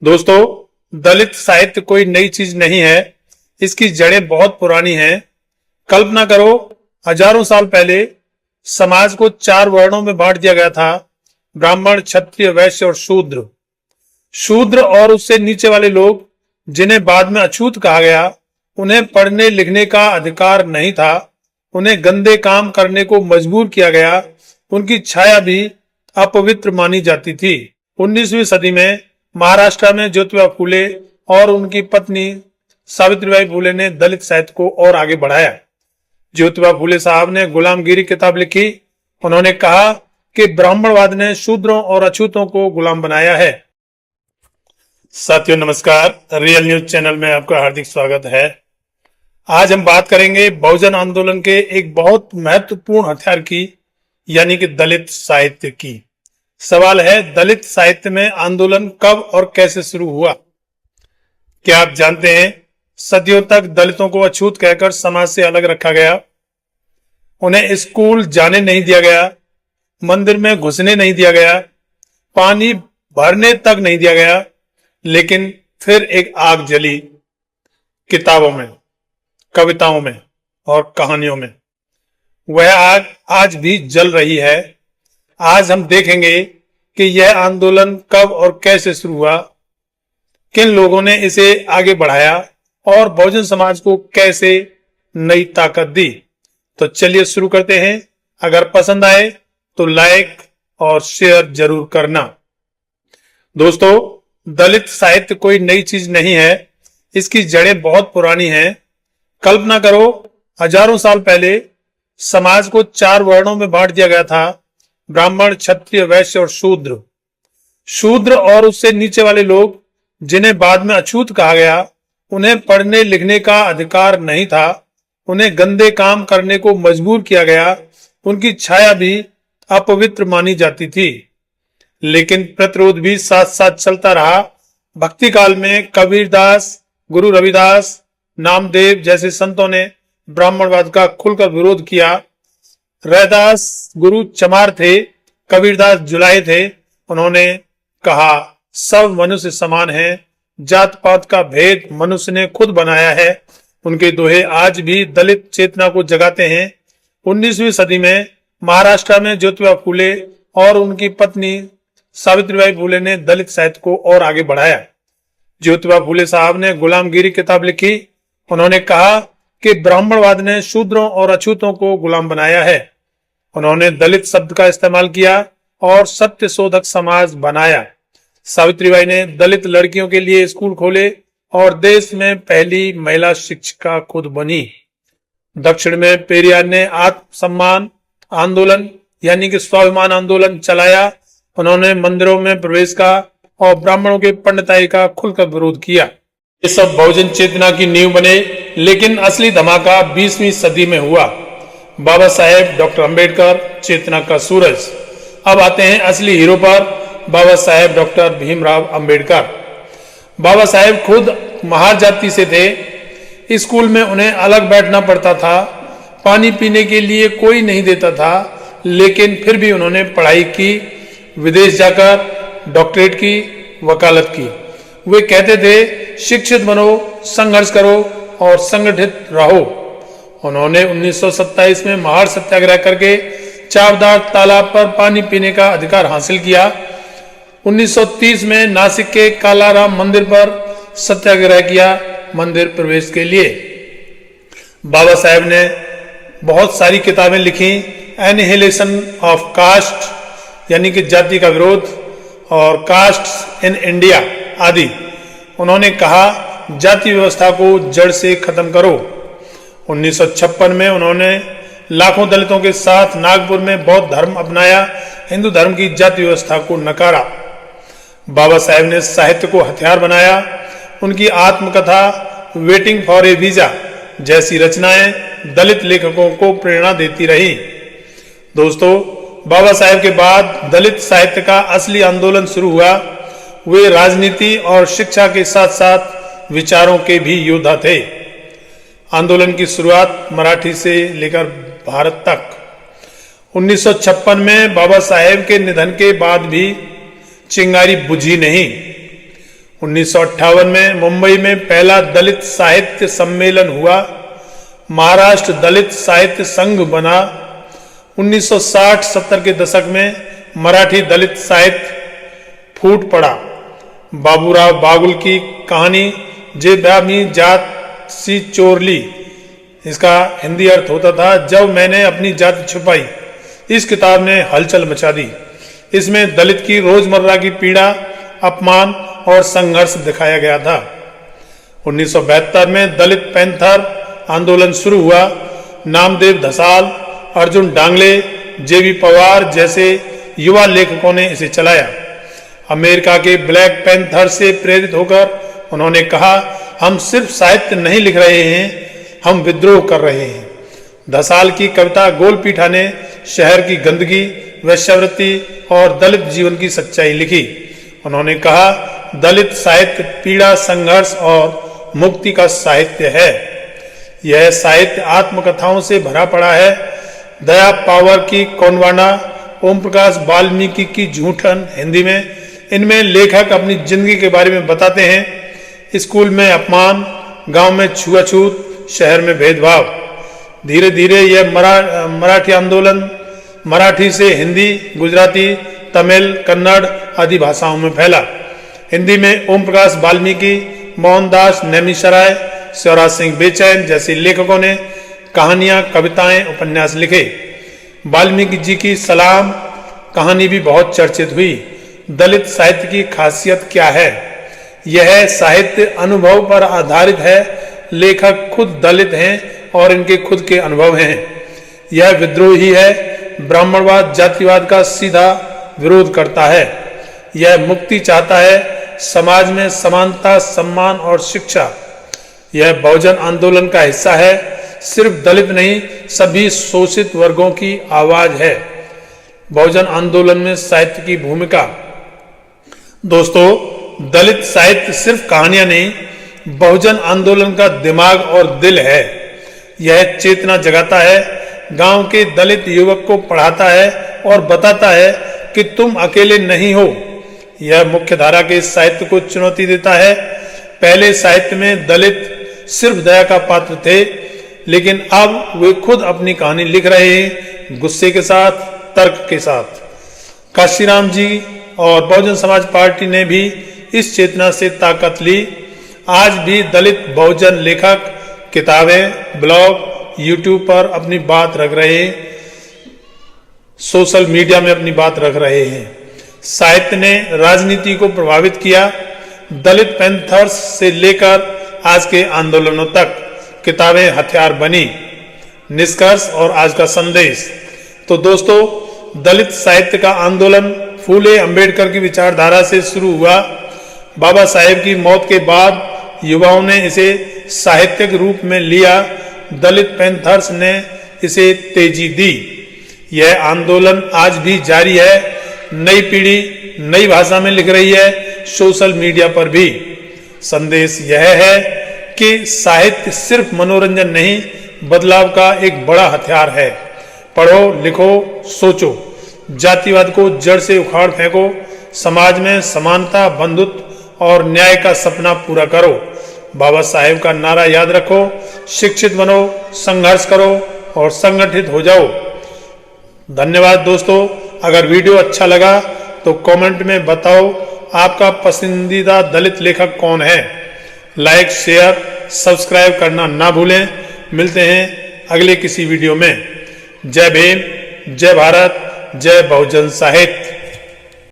दोस्तों, दलित साहित्य कोई नई चीज नहीं है। इसकी जड़ें बहुत पुरानी हैं। कल्पना करो, हजारों साल पहले समाज को 4 वर्णों में बांट दिया गया था। ब्राह्मण, क्षत्रिय, वैश्य और शूद्र। शूद्र और उससे नीचे वाले लोग, जिन्हें बाद में अछूत कहा गया, उन्हें पढ़ने लिखने का अधिकार नहीं था। उन्हें गंदे काम करने को मजबूर किया गया। उनकी छाया भी अपवित्र मानी जाती थी। 19वीं सदी में महाराष्ट्र में ज्योतिबा फूले और उनकी पत्नी सावित्रीबाई फूले ने दलित साहित्य को और आगे बढ़ाया। ज्योतिबा फूले साहब ने गुलामगिरी किताब लिखी। उन्होंने कहा कि ब्राह्मणवाद ने शूद्रों और अछूतों को गुलाम बनाया है। साथियों नमस्कार, रियल न्यूज चैनल में आपका हार्दिक स्वागत है। आज हम बात करेंगे बहुजन आंदोलन के एक बहुत महत्वपूर्ण हथियार की, यानी कि दलित साहित्य की। सवाल है, दलित साहित्य में आंदोलन कब और कैसे शुरू हुआ? क्या आप जानते हैं, सदियों तक दलितों को अछूत कहकर समाज से अलग रखा गया। उन्हें स्कूल जाने नहीं दिया गया, मंदिर में घुसने नहीं दिया गया, पानी भरने तक नहीं दिया गया। लेकिन फिर एक आग जली किताबों में, कविताओं में और कहानियों में। वह आग आज भी जल रही है। आज हम देखेंगे कि यह आंदोलन कब और कैसे शुरू हुआ, किन लोगों ने इसे आगे बढ़ाया और बहुजन समाज को कैसे नई ताकत दी। तो चलिए शुरू करते हैं। अगर पसंद आए तो लाइक और शेयर जरूर करना। दोस्तों, दलित साहित्य कोई नई चीज नहीं है। इसकी जड़ें बहुत पुरानी हैं। कल्पना करो, हजारों साल पहले समाज को 4 वर्णों में बांट दिया गया था। ब्राह्मण, क्षत्रिय, वैश्य और शूद्र। शूद्र और उससे नीचे वाले लोग, जिन्हें बाद में अछूत कहा गया, उन्हें पढ़ने लिखने का अधिकार नहीं था। उन्हें गंदे काम करने को मजबूर किया गया। उनकी छाया भी अपवित्र मानी जाती थी। लेकिन प्रतिरोध भी साथ साथ चलता रहा। भक्ति काल में कबीरदास, गुरु रविदास, नामदेव जैसे संतों ने ब्राह्मणवाद का खुलकर विरोध किया। रैदास गुरु चमार थे, कबीरदास जुलाहे थे। उन्होंने कहा, सब मनुष्य समान हैं, जात पात का भेद मनुष्य ने खुद बनाया है। उनके दोहे आज भी दलित चेतना को जगाते हैं। 19वीं सदी में महाराष्ट्र में ज्योतिबा फूले और उनकी पत्नी सावित्रीबाई फूले ने दलित साहित्य को और आगे बढ़ाया। ज्योतिबा फूले साहब ने गुलामगिरी किताब लिखी। उन्होंने कहा कि ब्राह्मणवाद ने शूद्रों और अछूतों को गुलाम बनाया है। उन्होंने दलित शब्द का इस्तेमाल किया और सत्य शोधक समाज बनाया। सावित्रीबाई ने दलित लड़कियों के लिए स्कूल खोले और देश में पहली महिला शिक्षिका खुद बनी। दक्षिण में पेरियार ने आत्मसम्मान आंदोलन, यानी कि स्वाभिमान आंदोलन चलाया। उन्होंने मंदिरों में प्रवेश का और ब्राह्मणों के पंडिताई का खुलकर विरोध किया। ये सब बहुजन चेतना की नींव बने। लेकिन असली धमाका 20वीं सदी में हुआ। बाबा साहेब डॉक्टर अंबेडकर, चेतना का सूरज। अब आते हैं असली हीरो पर, बाबा साहेब डॉक्टर भीमराव अंबेडकर। बाबा साहेब खुद महार जाति से थे। स्कूल में उन्हें अलग बैठना पड़ता था। पानी पीने के लिए कोई नहीं देता था। लेकिन फिर भी उन्होंने पढ़ाई की, विदेश जाकर डॉक्टरेट की, वकालत की। वे कहते थे, शिक्षित बनो, संघर्ष करो और संगठित रहो। उन्होंने 1927 में महार सत्याग्रह करके चावदार तालाब पर पानी पीने का अधिकार हासिल किया। 1930 में नासिक के कालाराम मंदिर पर सत्याग्रह किया, मंदिर प्रवेश के लिए। बाबा साहेब ने बहुत सारी किताबें लिखी। एनिहिलेशन ऑफ कास्ट, यानी कि जाति का विरोध, और कास्ट इन इंडिया आदि। उन्होंने कहा, जाति व्यवस्था को जड़ से खत्म करो। 1956 में उन्होंने लाखों दलितों के साथ नागपुर में बौद्ध धर्म अपनाया। हिंदू धर्म की जाति व्यवस्था को नकारा। बाबा साहेब ने साहित्य को हथियार बनाया। उनकी आत्मकथा, वेटिंग फॉर ए वीजा जैसी रचनाएं दलित लेखकों को प्रेरणा देती रही। दोस्तों, बाबा साहेब के बाद दलित साहित्य का असली आंदोलन शुरू हुआ। वे राजनीति और शिक्षा के साथ साथ विचारों के भी योद्धा थे। आंदोलन की शुरुआत मराठी से लेकर भारत तक। 1956 में बाबा साहेब के निधन के बाद भी चिंगारी बुझी नहीं। 1958 में मुंबई में पहला दलित साहित्य सम्मेलन हुआ। महाराष्ट्र दलित साहित्य संघ बना। 1960-70 के दशक में मराठी दलित साहित्य फूट पड़ा। बाबूराव बागुल की कहानी जे ब्यामी जात सी चोरली, इसका हिंदी अर्थ होता था जब मैंने अपनी जाति छुपाई। इस किताब ने हलचल मचा दी। इसमें दलित की रोजमर्रा की पीड़ा, अपमान और संघर्ष दिखाया गया था। 1972 में दलित पैंथर आंदोलन शुरू हुआ। नामदेव धसाल, अर्जुन डांगले, जेबी पवार जैसे युवा लेखकों ने इसे चलाया। अमेरिका के ब्लैक पैंथर से प्रेरित होकर उन्होंने कहा, हम सिर्फ साहित्य नहीं लिख रहे हैं, हम विद्रोह कर रहे हैं। धसाल की कविता गोलपीठा ने शहर की गंदगी, वेश्यावृत्ति और दलित जीवन की सच्चाई लिखी। उन्होंने कहा, दलित साहित्य पीड़ा, संघर्ष और मुक्ति का साहित्य है। यह साहित्य आत्मकथाओं से भरा पड़ा है। दया पावर की कौनवाना, ओम प्रकाश वाल्मीकि की झूठन हिंदी में, इनमें लेखक अपनी जिंदगी के बारे में बताते हैं। स्कूल में अपमान, गांव में छुआछूत, शहर में भेदभाव। धीरे धीरे यह मराठी आंदोलन मराठी से हिंदी, गुजराती, तमिल, कन्नड़ आदि भाषाओं में फैला। हिंदी में ओम प्रकाश वाल्मीकि, मोहनदास नेमिशराय, शिवराज सिंह बेचैन जैसे लेखकों ने कहानियां, कविताएं, उपन्यास लिखे। वाल्मीकि जी की सलाम कहानी भी बहुत चर्चित हुई। दलित साहित्य की खासियत क्या है? यह साहित्य अनुभव पर आधारित है। लेखक खुद दलित हैं और इनके खुद के अनुभव हैं। यह विद्रोही है। ब्राह्मणवाद, जातिवाद का सीधा विरोध करता है। यह मुक्ति चाहता है, समाज में समानता, सम्मान और शिक्षा। यह बहुजन आंदोलन का हिस्सा है। सिर्फ दलित नहीं, सभी शोषित वर्गों की आवाज है। बहुजन आंदोलन में साहित्य की भूमिका। दोस्तों, दलित साहित्य सिर्फ कहानियां नहीं, बहुजन आंदोलन का दिमाग और दिल है। यह चेतना जगाता है, गांव के दलित युवक को पढ़ाता है और बताता है कि तुम अकेले नहीं हो। यह मुख्य धारा के साहित्य को चुनौती देता है। पहले साहित्य में दलित सिर्फ दया का पात्र थे, लेकिन अब वे खुद अपनी कहानी लिख रहे हैं, गुस्से के साथ, तर्क के साथ। काशीराम जी और बहुजन समाज पार्टी ने भी इस चेतना से ताकत ली। आज भी दलित बहुजन लेखक किताबें, ब्लॉग, यूट्यूब पर अपनी बात रख रहे हैं, सोशल मीडिया में अपनी बात रख रहे हैं। साहित्य ने राजनीति को प्रभावित किया। दलित पैंथर्स से लेकर आज के आंदोलनों तक किताबें हथियार बनी। निष्कर्ष और आज का संदेश। तो दोस्तों, दलित साहित्य का आंदोलन फूले अंबेडकर की विचारधारा से शुरू हुआ। बाबा साहेब की मौत के बाद युवाओं ने इसे साहित्यिक रूप में लिया। दलित पैंथर्स ने इसे तेजी दी। यह आंदोलन आज भी जारी है। नई पीढ़ी नई भाषा में लिख रही है, सोशल मीडिया पर भी। संदेश यह है कि साहित्य सिर्फ मनोरंजन नहीं, बदलाव का एक बड़ा हथियार है। पढ़ो, लिखो, सोचो। जातिवाद को जड़ से उखाड़ फेंको। समाज में समानता, बंधुत्व और न्याय का सपना पूरा करो। बाबा साहेब का नारा याद रखो। शिक्षित बनो, संघर्ष करो और संगठित हो जाओ। धन्यवाद दोस्तों। अगर वीडियो अच्छा लगा तो कमेंट में बताओ आपका पसंदीदा दलित लेखक कौन है। लाइक, शेयर, सब्सक्राइब करना ना भूलें। मिलते हैं अगले किसी वीडियो में। जय भीम, जय भारत, जय बहुजन साहित्य।